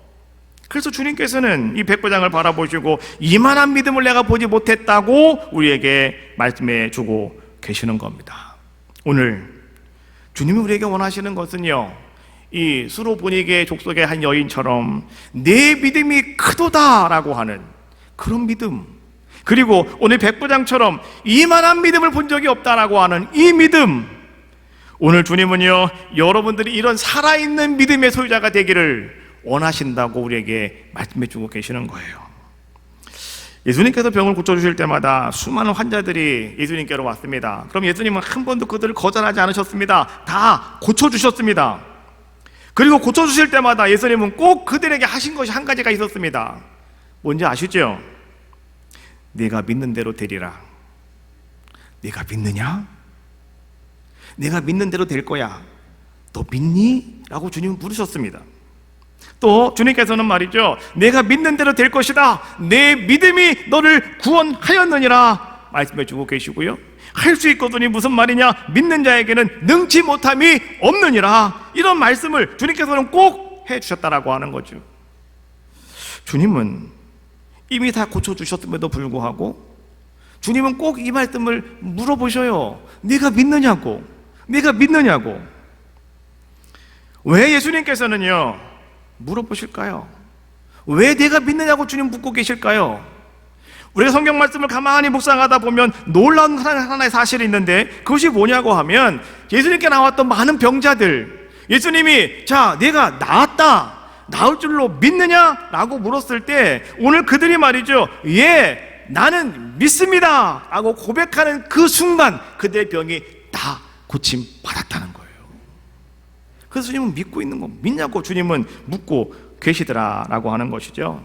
그래서 주님께서는 이 백부장을 바라보시고 이만한 믿음을 내가 보지 못했다고 우리에게 말씀해주고 계시는 겁니다. 오늘 주님이 우리에게 원하시는 것은요, 이 수로보니게 족속의 한 여인처럼 내 믿음이 크도다라고 하는 그런 믿음, 그리고 오늘 백부장처럼 이만한 믿음을 본 적이 없다라고 하는 이 믿음, 오늘 주님은요, 여러분들이 이런 살아있는 믿음의 소유자가 되기를 원하신다고 우리에게 말씀해주고 계시는 거예요. 예수님께서 병을 고쳐주실 때마다 수많은 환자들이 예수님께로 왔습니다. 그럼 예수님은 한 번도 그들을 거절하지 않으셨습니다. 다 고쳐주셨습니다. 그리고 고쳐주실 때마다 예수님은 꼭 그들에게 하신 것이 한 가지가 있었습니다. 뭔지 아시죠? 내가 믿는 대로 되리라. 내가 믿느냐? 내가 믿는 대로 될 거야. 너 믿니? 라고 주님은 물으셨습니다. 또 주님께서는 말이죠, 내가 믿는 대로 될 것이다. 내 믿음이 너를 구원하였느니라 말씀해 주고 계시고요, 할 수 있거든이 무슨 말이냐? 믿는 자에게는 능치 못함이 없느니라. 이런 말씀을 주님께서는 꼭 해주셨다라고 하는 거죠. 주님은 이미 다 고쳐주셨음에도 불구하고 주님은 꼭 이 말씀을 물어보셔요. 네가 믿느냐고. 네가 믿느냐고. 왜 예수님께서는요 물어보실까요? 왜 내가 믿느냐고 주님 묻고 계실까요? 우리가 성경 말씀을 가만히 묵상하다 보면 놀라운 하나의 사실이 있는데, 그것이 뭐냐고 하면 예수님께 나왔던 많은 병자들, 예수님이 자 내가 나았다, 나을 줄로 믿느냐? 라고 물었을 때 오늘 그들이 말이죠, 예 나는 믿습니다 라고 고백하는 그 순간 그들의 병이 다 고침 받았다는 거예요. 그래서 주님은 믿고 있는 거 믿냐고 주님은 묻고 계시더라라고 하는 것이죠.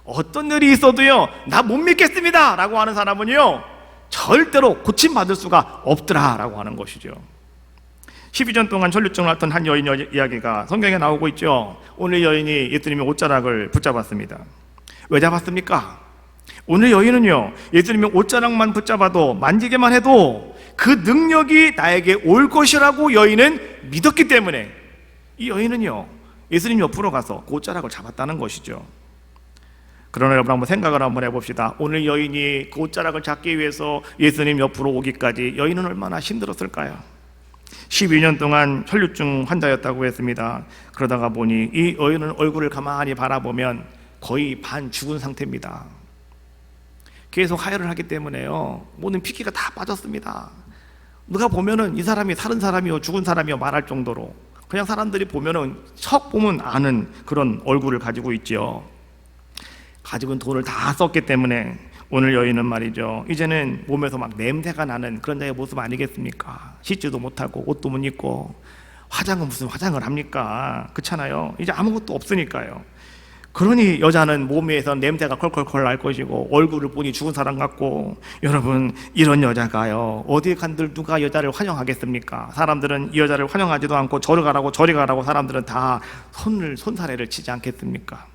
어떤 일이 있어도요 나 못 믿겠습니다 라고 하는 사람은요 절대로 고침받을 수가 없더라라고 하는 것이죠. 12년 동안 혈류증을 앓던 한 여인 이야기가 성경에 나오고 있죠. 오늘 여인이 예수님의 옷자락을 붙잡았습니다. 왜 잡았습니까? 오늘 여인은요 예수님의 옷자락만 붙잡아도, 만지기만 해도 그 능력이 나에게 올 것이라고 여인은 믿었기 때문에 이 여인은요 예수님 옆으로 가서 그 옷자락을 잡았다는 것이죠. 그러나 여러분 한번 생각을 한번 해봅시다. 오늘 여인이 그 옷자락을 잡기 위해서 예수님 옆으로 오기까지 여인은 얼마나 힘들었을까요? 12년 동안 혈류증 환자였다고 했습니다. 그러다가 보니 이 여인은 얼굴을 가만히 바라보면 거의 반 죽은 상태입니다. 계속 하혈을 하기 때문에요 모든 피기가 다 빠졌습니다. 누가 보면은 이 사람이 살은 사람이요 죽은 사람이요 말할 정도로, 그냥 사람들이 보면은 척 보면 아는 그런 얼굴을 가지고 있죠. 가지고 돈을 다 썼기 때문에 오늘 여인은 말이죠 이제는 몸에서 막 냄새가 나는 그런 자의 모습 아니겠습니까? 씻지도 못하고 옷도 못 입고, 화장은 무슨 화장을 합니까? 그렇잖아요. 이제 아무것도 없으니까요. 그러니 여자는 몸에서 냄새가 컬컬컬 날 것이고 얼굴을 보니 죽은 사람 같고, 여러분 이런 여자가요 어디에 간들 누가 여자를 환영하겠습니까? 사람들은 이 여자를 환영하지도 않고 저리 가라고 저리 가라고 사람들은 다 손사래를 치지 않겠습니까?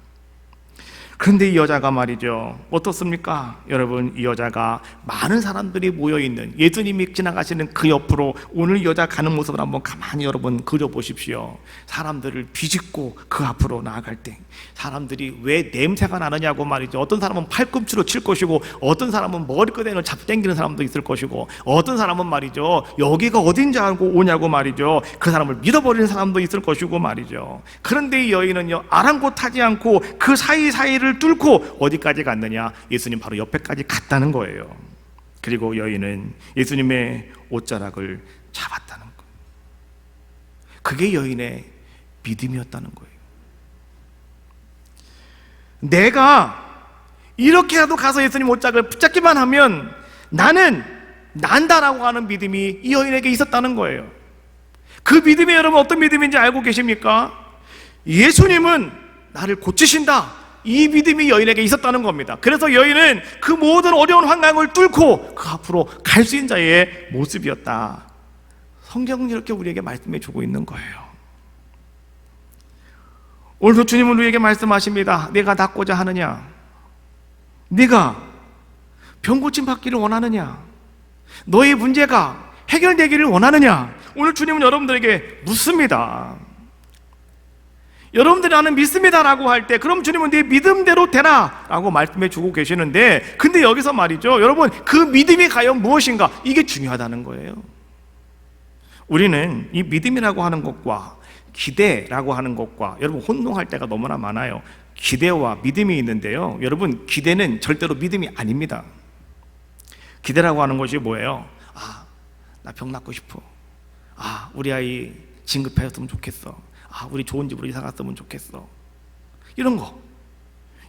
그런데 이 여자가 말이죠 어떻습니까? 여러분 이 여자가 많은 사람들이 모여있는, 예수님이 지나가시는 그 옆으로 오늘 이 여자 가는 모습을 한번 가만히 여러분 그려보십시오. 사람들을 비집고 그 앞으로 나아갈 때 사람들이 왜 냄새가 나느냐고 말이죠. 어떤 사람은 팔꿈치로 칠 것이고, 어떤 사람은 머리끄댕이를 잡고 당기는 사람도 있을 것이고, 어떤 사람은 말이죠 여기가 어딘지 알고 오냐고 말이죠 그 사람을 믿어버리는 사람도 있을 것이고 말이죠. 그런데 이 여인은요 아랑곳하지 않고 그 사이사이를 뚫고 어디까지 갔느냐? 예수님 바로 옆에까지 갔다는 거예요. 그리고 여인은 예수님의 옷자락을 잡았다는 거예요. 그게 여인의 믿음이었다는 거예요. 내가 이렇게라도 가서 예수님 옷장을 붙잡기만 하면 나는 난다라고 하는 믿음이 이 여인에게 있었다는 거예요. 그 믿음이 여러분 어떤 믿음인지 알고 계십니까? 예수님은 나를 고치신다, 이 믿음이 여인에게 있었다는 겁니다. 그래서 여인은 그 모든 어려운 환경을 뚫고 그 앞으로 갈 수 있는 자의 모습이었다. 성경은 이렇게 우리에게 말씀해 주고 있는 거예요. 오늘도 주님은 우리에게 말씀하십니다. 내가 낫고자 하느냐? 네가 병 고침 받기를 원하느냐? 너의 문제가 해결되기를 원하느냐? 오늘 주님은 여러분들에게 묻습니다. 여러분들이 나는 믿습니다라고 할 때 그럼 주님은 네 믿음대로 되라 라고 말씀해 주고 계시는데, 근데 여기서 말이죠, 여러분, 그 믿음이 과연 무엇인가? 이게 중요하다는 거예요. 우리는 이 믿음이라고 하는 것과 기대라고 하는 것과 여러분 혼동할 때가 너무나 많아요. 기대와 믿음이 있는데요, 여러분, 기대는 절대로 믿음이 아닙니다. 기대라고 하는 것이 뭐예요? 아, 나 병 낫고 싶어. 아, 우리 아이 진급하였으면 좋겠어. 아, 우리 좋은 집으로 이사 갔으면 좋겠어. 이런 거.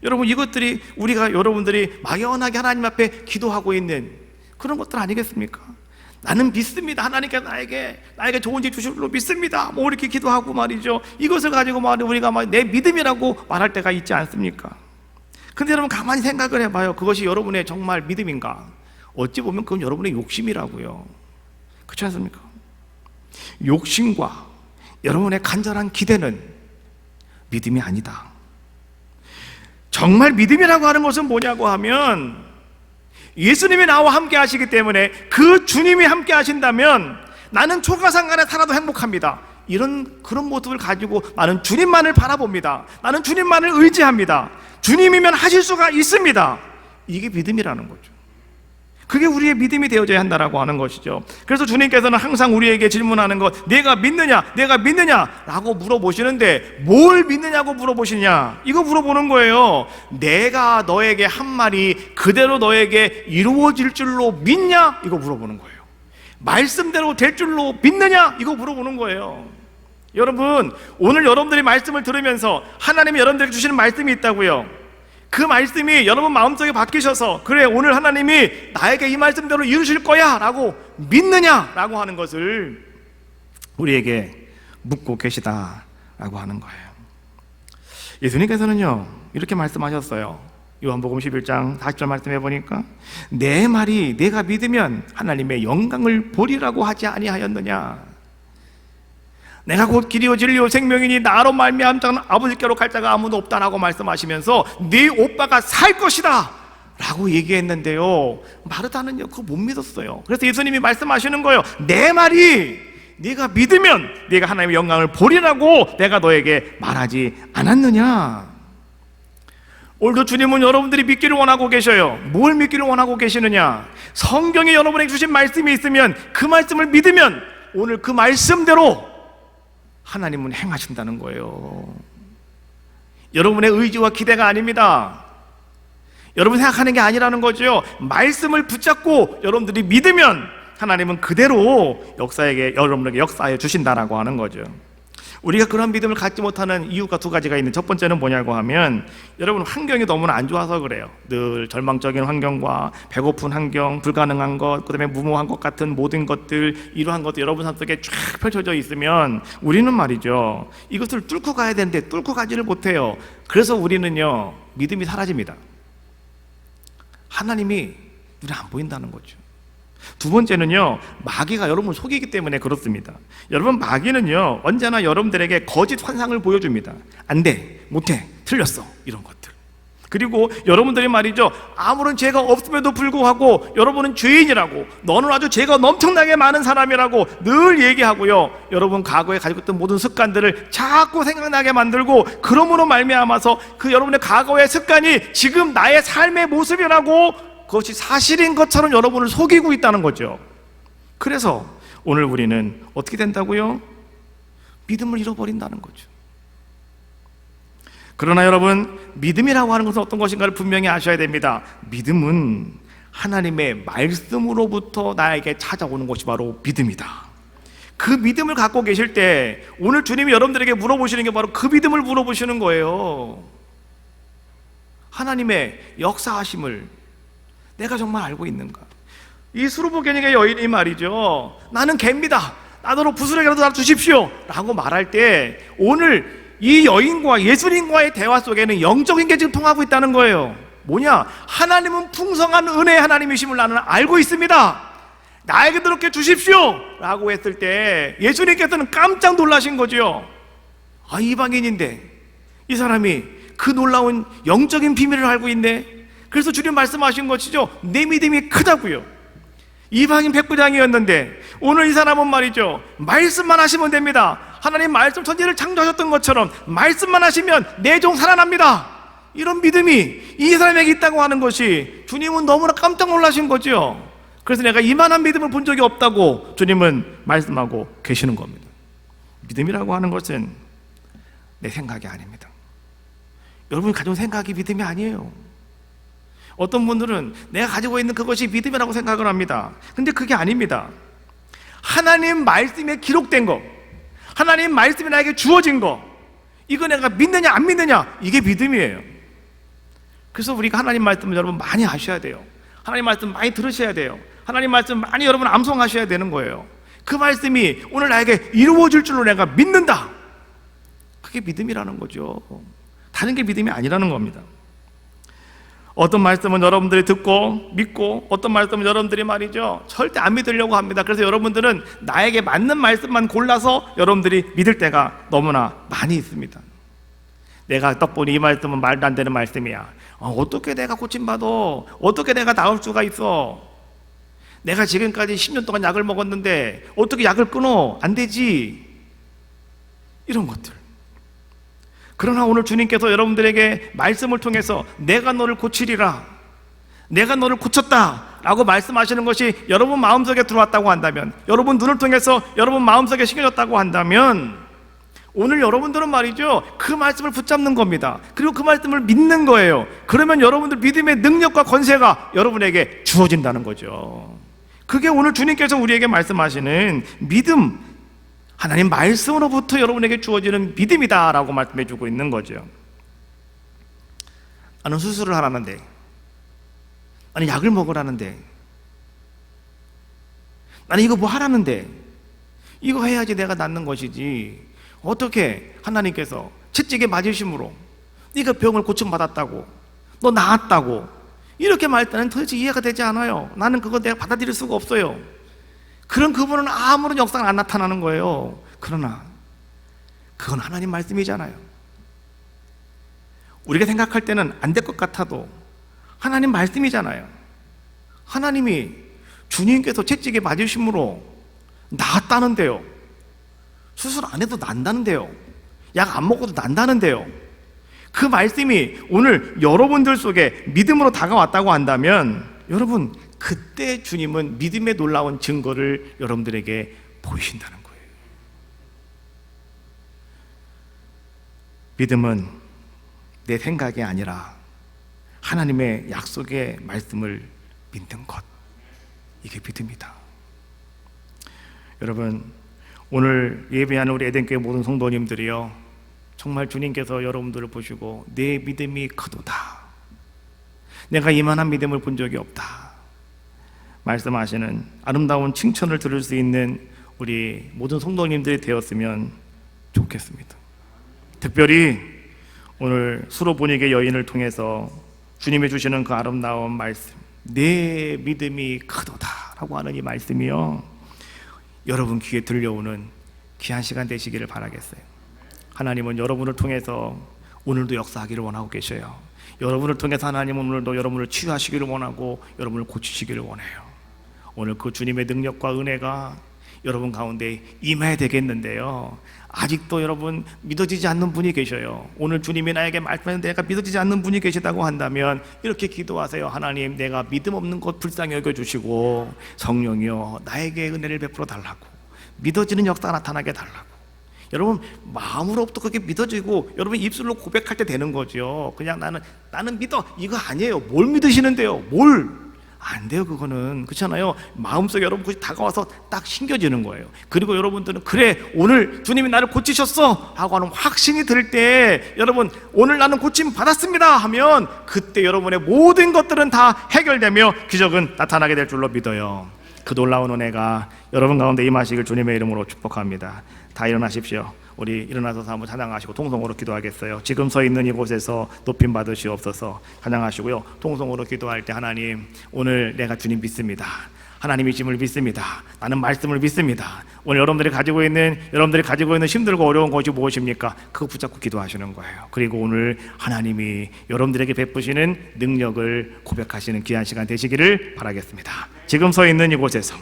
여러분, 이것들이 우리가 여러분들이 막연하게 하나님 앞에 기도하고 있는 그런 것들 아니겠습니까? 나는 믿습니다. 하나님께서 나에게 좋은 집 주실 줄로 믿습니다. 뭐 이렇게 기도하고 말이죠. 이것을 가지고 우리가 내 믿음이라고 말할 때가 있지 않습니까? 근데 여러분 가만히 생각을 해봐요. 그것이 여러분의 정말 믿음인가? 어찌 보면 그건 여러분의 욕심이라고요. 그렇지 않습니까? 욕심과 여러분의 간절한 기대는 믿음이 아니다. 정말 믿음이라고 하는 것은 뭐냐고 하면 예수님이 나와 함께 하시기 때문에 그 주님이 함께 하신다면 나는 초가상간에 살아도 행복합니다. 그런 모습을 가지고 나는 주님만을 바라봅니다. 나는 주님만을 의지합니다. 주님이면 하실 수가 있습니다. 이게 믿음이라는 거죠. 그게 우리의 믿음이 되어져야 한다라고 하는 것이죠. 그래서 주님께서는 항상 우리에게 질문하는 것, 내가 믿느냐? 내가 믿느냐? 라고 물어보시는데 뭘 믿느냐고 물어보시냐? 이거 물어보는 거예요. 내가 너에게 한 말이 그대로 너에게 이루어질 줄로 믿냐? 이거 물어보는 거예요. 말씀대로 될 줄로 믿느냐? 이거 물어보는 거예요. 여러분, 오늘 여러분들이 말씀을 들으면서 하나님이 여러분들에게 주시는 말씀이 있다고요. 그 말씀이 여러분 마음속에 박히셔서 그래, 오늘 하나님이 나에게 이 말씀대로 이루실 거야 라고 믿느냐? 라고 하는 것을 우리에게 묻고 계시다라고 하는 거예요. 예수님께서는요 이렇게 말씀하셨어요. 요한복음 11장 40절 말씀해 보니까 내 말이 내가 믿으면 하나님의 영광을 보리라고 하지 아니하였느냐? 내가 곧 길이요 진리요 생명이니 나로 말미암은 자는 아버지께로 갈 자가 아무도 없다라고 말씀하시면서 네 오빠가 살 것이다 라고 얘기했는데요, 마르다는요 그거 못 믿었어요. 그래서 예수님이 말씀하시는 거예요. 내 말이 네가 믿으면 네가 하나님의 영광을 보리라고 내가 너에게 말하지 않았느냐? 오늘도 주님은 여러분들이 믿기를 원하고 계셔요. 뭘 믿기를 원하고 계시느냐? 성경에 여러분에게 주신 말씀이 있으면 그 말씀을 믿으면 오늘 그 말씀대로 하나님은 행하신다는 거예요. 여러분의 의지와 기대가 아닙니다. 여러분 생각하는 게 아니라는 거죠. 말씀을 붙잡고 여러분들이 믿으면 하나님은 그대로 여러분에게 역사해 주신다라고 하는 거죠. 우리가 그런 믿음을 갖지 못하는 이유가 두 가지가 있는, 첫 번째는 뭐냐고 하면 여러분 환경이 너무나 안 좋아서 그래요. 늘 절망적인 환경과 배고픈 환경, 불가능한 것, 그 다음에 무모한 것 같은 모든 것들, 이러한 것도 여러분 삶 속에 쫙 펼쳐져 있으면 우리는 말이죠 이것을 뚫고 가야 되는데 뚫고 가지를 못해요. 그래서 우리는요 믿음이 사라집니다. 하나님이 눈에 안 보인다는 거죠. 두 번째는요 마귀가 여러분을 속이기 때문에 그렇습니다. 여러분, 마귀는요 언제나 여러분들에게 거짓 환상을 보여줍니다. 안 돼, 못해, 틀렸어, 이런 것들. 그리고 여러분들이 말이죠 아무런 죄가 없음에도 불구하고 여러분은 죄인이라고, 너는 아주 죄가 엄청나게 많은 사람이라고 늘 얘기하고요, 여러분 과거에 가지고 있던 모든 습관들을 자꾸 생각나게 만들고, 그러므로 말미암아서 그 여러분의 과거의 습관이 지금 나의 삶의 모습이라고, 그것이 사실인 것처럼 여러분을 속이고 있다는 거죠. 그래서 오늘 우리는 어떻게 된다고요? 믿음을 잃어버린다는 거죠. 그러나 여러분, 믿음이라고 하는 것은 어떤 것인가를 분명히 아셔야 됩니다. 믿음은 하나님의 말씀으로부터 나에게 찾아오는 것이 바로 믿음이다. 그 믿음을 갖고 계실 때 오늘 주님이 여러분들에게 물어보시는 게 바로 그 믿음을 물어보시는 거예요. 하나님의 역사하심을 내가 정말 알고 있는가? 이 수르보게닉의 여인이 말이죠, 나는 개입니다, 나더러 부스러기라도 나 주십시오 라고 말할 때 오늘 이 여인과 예수님과의 대화 속에는 영적인 게 지금 통하고 있다는 거예요. 뭐냐? 하나님은 풍성한 은혜의 하나님이심을 나는 알고 있습니다, 나에게 그렇게 주십시오 라고 했을 때 예수님께서는 깜짝 놀라신 거죠. 아, 이방인인데 이 사람이 그 놀라운 영적인 비밀을 알고 있네. 그래서 주님 말씀하신 것이죠, 내 믿음이 크다고요. 이방인 백부장이었는데 오늘 이 사람은 말이죠, 말씀만 하시면 됩니다. 하나님 말씀, 천지를 창조하셨던 것처럼 말씀만 하시면 내 종 살아납니다. 이런 믿음이 이 사람에게 있다고 하는 것이 주님은 너무나 깜짝 놀라신 거죠. 그래서 내가 이만한 믿음을 본 적이 없다고 주님은 말씀하고 계시는 겁니다. 믿음이라고 하는 것은 내 생각이 아닙니다. 여러분이 가지고 생각이 믿음이 아니에요. 어떤 분들은 내가 가지고 있는 그것이 믿음이라고 생각을 합니다. 근데 그게 아닙니다. 하나님 말씀에 기록된 거, 하나님 말씀이 나에게 주어진 거, 이거 내가 믿느냐 안 믿느냐, 이게 믿음이에요. 그래서 우리가 하나님 말씀을 여러분 많이 아셔야 돼요. 하나님 말씀 많이 들으셔야 돼요. 하나님 말씀 많이 여러분 암송하셔야 되는 거예요. 그 말씀이 오늘 나에게 이루어질 줄로 내가 믿는다, 그게 믿음이라는 거죠. 다른 게 믿음이 아니라는 겁니다. 어떤 말씀은 여러분들이 듣고 믿고, 어떤 말씀은 여러분들이 말이죠 절대 안 믿으려고 합니다. 그래서 여러분들은 나에게 맞는 말씀만 골라서 여러분들이 믿을 때가 너무나 많이 있습니다. 내가 딱 보니 이 말씀은 말도 안 되는 말씀이야. 어떻게 내가 고침받아? 어떻게 내가 나을 수가 있어? 내가 지금까지 10년 동안 약을 먹었는데 어떻게 약을 끊어? 안 되지. 이런 것들. 그러나 오늘 주님께서 여러분들에게 말씀을 통해서 내가 너를 고치리라, 내가 너를 고쳤다 라고 말씀하시는 것이 여러분 마음속에 들어왔다고 한다면, 여러분 눈을 통해서 여러분 마음속에 심겨졌다고 한다면, 오늘 여러분들은 말이죠 그 말씀을 붙잡는 겁니다. 그리고 그 말씀을 믿는 거예요. 그러면 여러분들 믿음의 능력과 권세가 여러분에게 주어진다는 거죠. 그게 오늘 주님께서 우리에게 말씀하시는 믿음, 하나님 말씀으로부터 여러분에게 주어지는 믿음이다 라고 말씀해 주고 있는 거죠. 나는 수술을 하라는데, 나는 약을 먹으라는데, 나는 이거 뭐 하라는데, 이거 해야지 내가 낫는 것이지, 어떻게 하나님께서 채찍에 맞으심으로 네가 병을 고침받았다고, 너 나았다고 이렇게 말할 때는 도대체 이해가 되지 않아요. 나는 그거 내가 받아들일 수가 없어요. 그런 그분은 아무런 역사가 안 나타나는 거예요. 그러나 그건 하나님 말씀이잖아요. 우리가 생각할 때는 안 될 것 같아도 하나님 말씀이잖아요. 하나님이 주님께서 채찍에 맞으심으로 나았다는데요, 수술 안 해도 난다는데요, 약 안 먹어도 난다는데요, 그 말씀이 오늘 여러분들 속에 믿음으로 다가왔다고 한다면, 여러분 그때 주님은 믿음의 놀라운 증거를 여러분들에게 보이신다는 거예요. 믿음은 내 생각이 아니라 하나님의 약속의 말씀을 믿는 것, 이게 믿음이다. 여러분, 오늘 예배하는 우리 에덴교회 모든 성도님들이요, 정말 주님께서 여러분들을 보시고 내 믿음이 크도다, 내가 이만한 믿음을 본 적이 없다 말씀하시는 아름다운 칭찬을 들을 수 있는 우리 모든 성도님들이 되었으면 좋겠습니다. 특별히 오늘 수로보닉의 여인을 통해서 주님이 주시는 그 아름다운 말씀, 내 믿음이 크도다 라고 하는 이 말씀이요, 여러분 귀에 들려오는 귀한 시간 되시기를 바라겠어요. 하나님은 여러분을 통해서 오늘도 역사하기를 원하고 계셔요. 여러분을 통해서 하나님은 오늘도 여러분을 치유하시기를 원하고 여러분을 고치시기를 원해요. 오늘 그 주님의 능력과 은혜가 여러분 가운데 임해야 되겠는데요, 아직도 여러분 믿어지지 않는 분이 계셔요. 오늘 주님이 나에게 말씀하는데 내가 믿어지지 않는 분이 계시다고 한다면 이렇게 기도하세요. 하나님, 내가 믿음 없는 것 불쌍히 여겨주시고 성령이여 나에게 은혜를 베풀어 달라고, 믿어지는 역사가 나타나게 달라고. 여러분 마음으로부터 그렇게 믿어지고 여러분 입술로 고백할 때 되는 거죠. 그냥 나는 믿어, 이거 아니에요. 뭘 믿으시는데요? 뭘? 안 돼요. 그거는 그렇잖아요. 마음속에 여러분 그것이 다가와서 딱 신겨지는 거예요. 그리고 여러분들은 그래 오늘 주님이 나를 고치셨어 하고 하는 확신이 들 때 여러분 오늘 나는 고침 받았습니다 하면 그때 여러분의 모든 것들은 다 해결되며 기적은 나타나게 될 줄로 믿어요. 그 놀라운 은혜가 여러분 가운데 임하시길 주님의 이름으로 축복합니다. 다 일어나십시오. 우리 일어나서 한번 찬양하시고 통성으로 기도하겠어요. 지금 서 있는 이곳에서 높임 받으시옵소서. 찬양하시고요. 통성으로 기도할 때 하나님 오늘 내가 주님 믿습니다. 하나님이심을 믿습니다. 나는 말씀을 믿습니다. 오늘 여러분들이 가지고 있는 힘들고 어려운 것이 무엇입니까? 그거 붙잡고 기도하시는 거예요. 그리고 오늘 하나님이 여러분들에게 베푸시는 능력을 고백하시는 귀한 시간 되시기를 바라겠습니다. 지금 서 있는 이곳에서